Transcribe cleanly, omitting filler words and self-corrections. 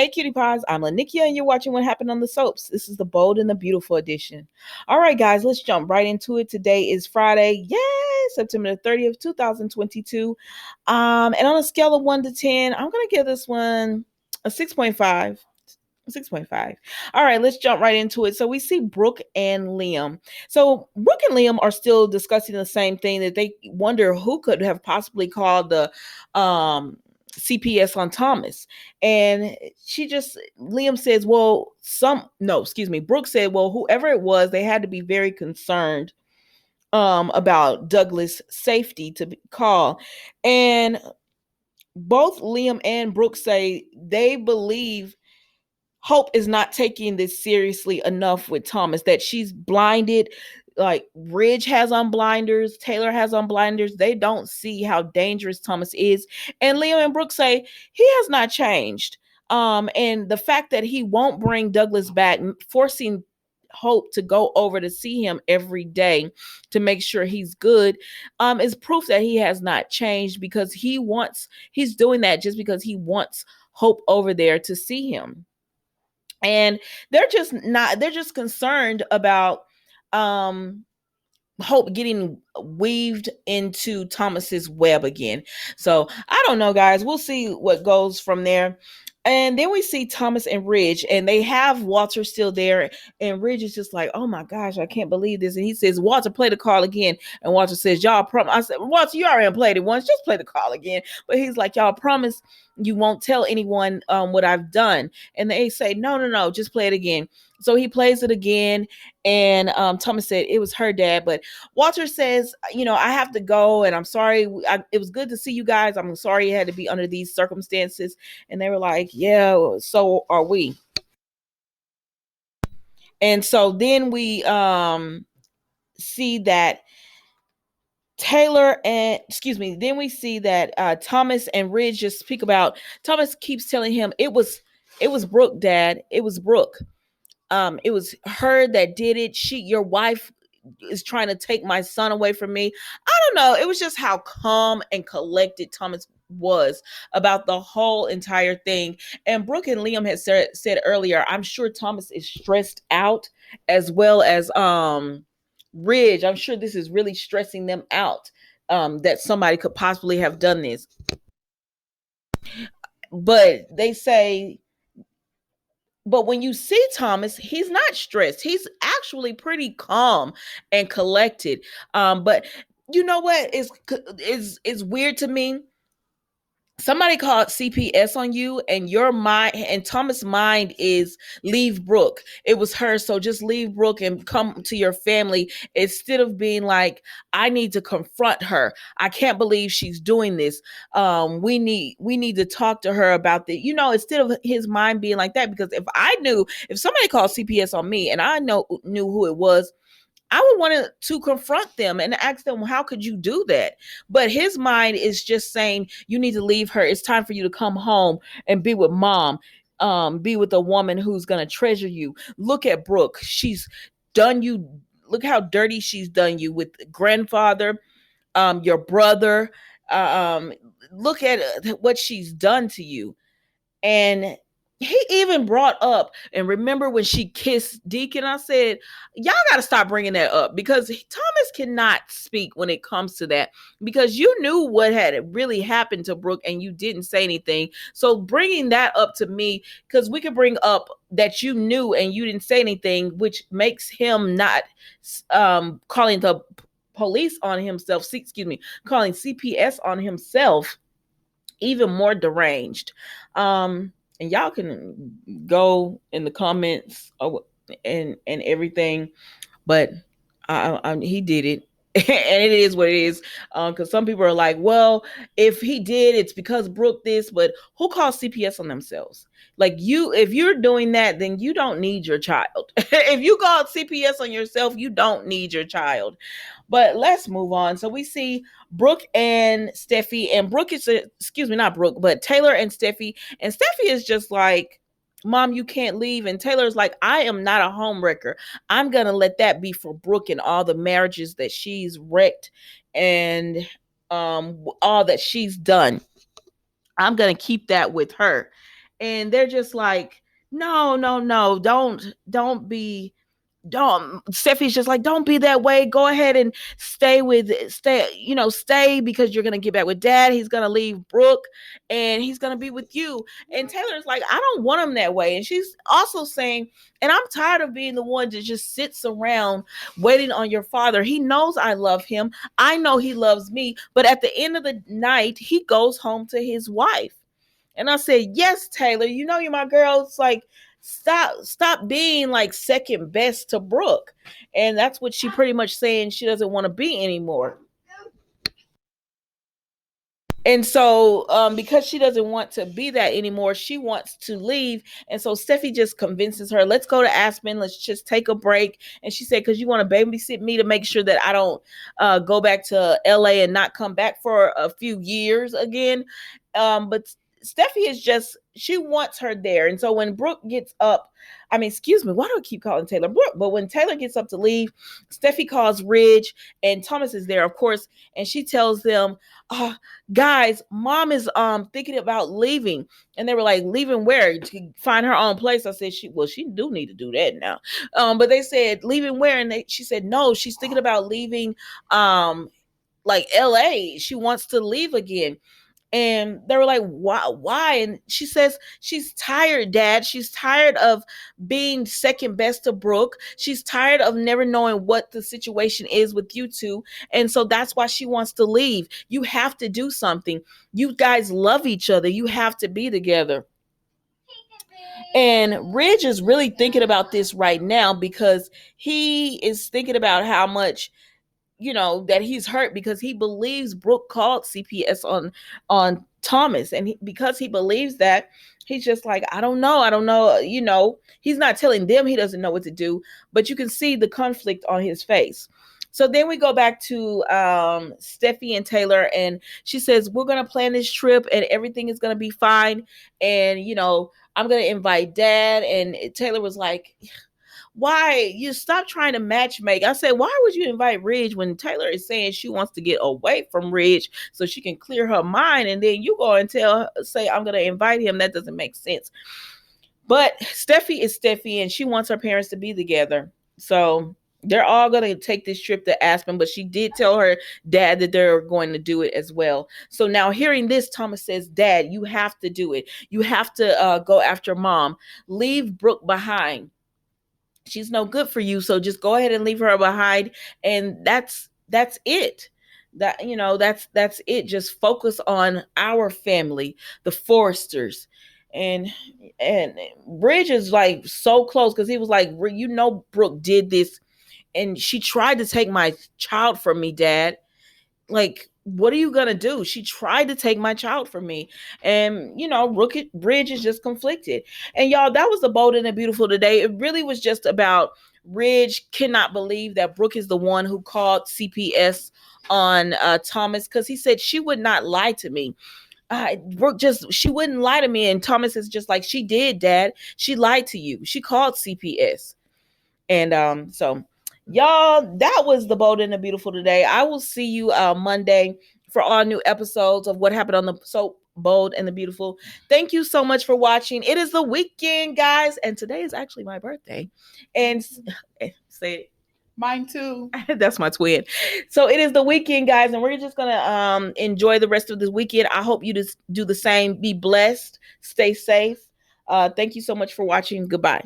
Hey, cutie pies. I'm Lanikia, and you're watching What Happened on the Soaps. This is the Bold and the Beautiful edition. All right, guys, let's jump right into it. Today is Friday. Yay! September the 30th, 2022. And on a scale of 1 to 10, I'm going to give this one a 6.5. 6.5. All right, let's jump right into it. So we see Brooke and Liam. So Brooke and Liam are still discussing the same thing, that they wonder who could have possibly called the CPS on Thomas. And Liam says, Brooke said, well, whoever it was, they had to be very concerned about Douglas' safety to call. And both Liam and Brooke say they believe Hope is not taking this seriously enough with Thomas, that she's blinded. Like Ridge has on blinders, Taylor has on blinders. They don't see how dangerous Thomas is. And Liam and Brooke say he has not changed. And the fact that he won't bring Douglas back, forcing Hope to go over to see him every day to make sure he's good, is proof that he has not changed, because he's doing that just because he wants Hope over there to see him. And they're just concerned about Hope getting weaved into Thomas's web again. So I don't know, guys. We'll see what goes from there. And then we see Thomas and Ridge, and they have Walter still there. And Ridge is just like, oh my gosh, I can't believe this. And he says, Walter, play the call again. And Walter says, y'all promise. I said, Walter, you already played it once. Just play the call again. But he's like, y'all promise you won't tell anyone what I've done. And they say, no, just play it again. So he plays it again. And Thomas said, it was her, Dad. But Walter says, I have to go, and I'm sorry. It was good to see you guys. I'm sorry it had to be under these circumstances. And they were like, yeah, so are we. And so then we see that then we see that Thomas and Ridge just speak about, Thomas keeps telling him it was Brooke, Dad. It was Brooke. It was her that did it. Your wife is trying to take my son away from me. I don't know. It was just how calm and collected Thomas was about the whole entire thing. And Brooke and Liam had said earlier, I'm sure Thomas is stressed out, as well as Ridge. I'm sure this is really stressing them out, that somebody could possibly have done this. But they say, but when you see Thomas, he's not stressed. He's actually pretty calm and collected. But you know what is weird to me? Somebody called CPS on you, and your mind and Thomas' mind is leave Brooke. It was her, so just leave Brooke and come to your family, instead of being like, I need to confront her. I can't believe she's doing this. We need to talk to her about the, instead of his mind being like that. Because if somebody called CPS on me and I knew who it was, I would want to confront them and ask them, how could you do that? But his mind is just saying, you need to leave her. It's time for you to come home and be with mom. Be with a woman who's going to treasure you. Look at Brooke. She's done you. Look how dirty she's done you with grandfather, your brother. Look at what she's done to you. And he even brought up, and remember when she kissed Deacon? I said, y'all got to stop bringing that up, because Thomas cannot speak when it comes to that, because you knew what had really happened to Brooke and you didn't say anything. So bringing that up to me, because we could bring up that you knew and you didn't say anything, which makes him not calling the police on himself, calling CPS on himself, even more deranged. And y'all can go in the comments and everything, but he did it. And it is what it is. Because some people are like, well, if he did, it's because Brooke this. But who calls CPS on themselves? Like, if you're doing that, then you don't need your child. If you call CPS on yourself, you don't need your child. But let's move on. So we see Brooke and Steffi, and not Brooke, but Taylor and Steffi. And Steffi is just like, Mom, you can't leave. And Taylor's like, I am not a homewrecker. I'm going to let that be for Brooke and all the marriages that she's wrecked and all that she's done. I'm going to keep that with her. and they're just like, no, no, no, don't be, don't, Steffi's just like, don't be that way. Go ahead and stay because you're gonna get back with dad. He's gonna leave Brooke and he's gonna be with you. And Taylor's like, I don't want him that way. And she's also saying, and I'm tired of being the one that just sits around waiting on your father. He knows I love him. I know he loves me, but at the end of the night, he goes home to his wife. And I said, yes, Taylor, you know you're my girl. It's like, stop being like second best to Brooke. And that's what she pretty much saying she doesn't want to be anymore. And so, because she doesn't want to be that anymore, she wants to leave. And so Steffi just convinces her, let's go to Aspen. Let's just take a break. And she said, because you want to babysit me to make sure that I don't go back to LA and not come back for a few years again. But Steffi is just, she wants her there. And so when Brooke gets up, I mean, excuse me, why do I keep calling Taylor Brooke? But when Taylor gets up to leave, Steffi calls Ridge, and Thomas is there, of course, and she tells them, guys, mom is thinking about leaving. And they were like, leaving where? To find her own place. I said, she do need to do that now. But they said, leaving where? And she said, no, she's thinking about leaving like LA. She wants to leave again. And they were like, why? And she says, she's tired, Dad. She's tired of being second best to Brooke. She's tired of never knowing what the situation is with you two. And so that's why she wants to leave. You have to do something. You guys love each other. You have to be together. And Ridge is really thinking about this right now because he is thinking about how much, that he's hurt because he believes Brooke called CPS on Thomas. And because he believes that, he's just like, I don't know. He's not telling them he doesn't know what to do, but you can see the conflict on his face. So then we go back to Steffi and Taylor, and she says, we're going to plan this trip and everything is going to be fine. And, I'm going to invite Dad. And Taylor was like, why you stop trying to match make? I said, why would you invite Ridge when Taylor is saying she wants to get away from Ridge so she can clear her mind, and then you go and say I'm going to invite him? That doesn't make sense. But Steffi is Steffi, and she wants her parents to be together. So they're all going to take this trip to Aspen, but she did tell her dad that they're going to do it as well. So now hearing this, Thomas says, Dad, you have to do it. You have to go after mom. Leave Brooke behind. She's no good for you, so just go ahead and leave her behind. And that's it. That's it. Just focus on our family, the Forresters. And Bridge is like so close because he was like, Brooke did this and she tried to take my child from me, Dad. Like, what are you gonna do? She tried to take my child from me. And Bridge is just conflicted. And y'all, that was the Bold and the Beautiful today. It really was just about Ridge cannot believe that Brooke is the one who called CPS on Thomas, because he said she would not lie to me. Brooke she wouldn't lie to me. And Thomas is just like, she did, Dad. She lied to you. She called CPS. And so y'all, that was the Bold and the Beautiful today. I will see you Monday for all new episodes of What Happened on the So Bold and the Beautiful. Thank you so much for watching. It is the weekend, guys, and today is actually my birthday. And say it. Mine too. That's my twin. So it is the weekend, guys, and we're just gonna enjoy the rest of this weekend. I hope you just do the same. Be blessed. Stay safe. Thank you so much for watching. Goodbye.